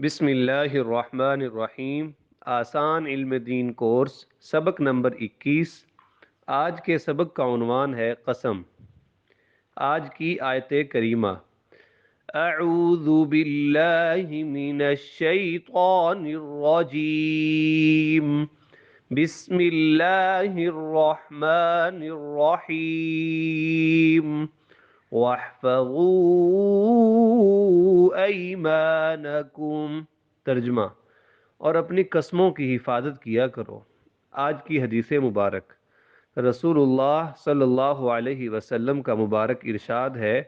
بسم اللہ الرحمن الرحیم۔ آسان علم دین کورس سبق نمبر 21۔ آج کے سبق کا عنوان ہے قسم۔ آج کی آیت کریمہ: اعوذ باللہ من الشیطان الرجیم، بسم اللہ الرحمن الرحیم، وَاحْفَظُوا أَيْمَانَكُمْ۔ ترجمہ: اور اپنی قسموں کی حفاظت کیا کرو۔ آج کی حدیث مبارک: رسول اللہ صلی اللہ علیہ وسلم کا مبارک ارشاد ہے: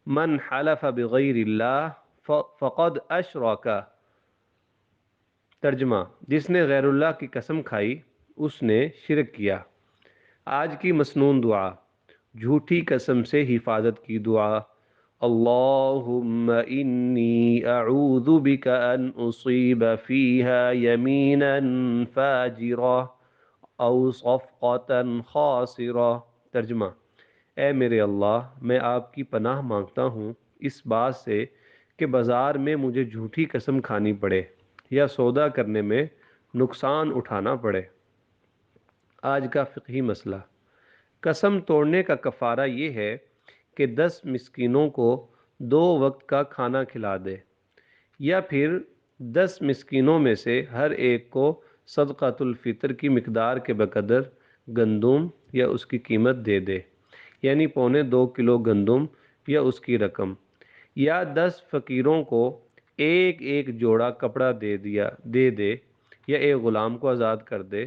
من حلف بغیر اللہ فقد اشرک۔ ترجمہ: جس نے غیر اللہ کی قسم کھائی اس نے شرک کیا۔ آج کی مسنون دعا: جھوٹی قسم سے حفاظت کی دعا۔ اللہم انی اعوذ بک ان اصیب فیہا یمینا فاجرہ او صفقتا خاسرہ۔ ترجمہ: اے میرے اللہ، میں آپ کی پناہ مانگتا ہوں اس بات سے کہ بازار میں مجھے جھوٹی قسم کھانی پڑے یا سودا کرنے میں نقصان اٹھانا پڑے۔ آج کا فقہی مسئلہ: قسم توڑنے کا کفارہ یہ ہے کہ 10 مسکینوں کو 2 وقت کا کھانا کھلا دے، یا پھر 10 مسکینوں میں سے ہر ایک کو صدقۃ الفطر کی مقدار کے بقدر گندم یا اس کی قیمت دے دے، یعنی 2.25 کلو گندم یا اس کی رقم، یا 10 فقیروں کو ایک ایک جوڑا کپڑا دے دے، یا ایک غلام کو آزاد کر دے۔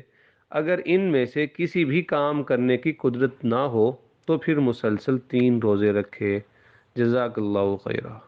اگر ان میں سے کسی بھی کام کرنے کی قدرت نہ ہو تو پھر مسلسل 3 روزے رکھے۔ جزاک اللہ خیرہ۔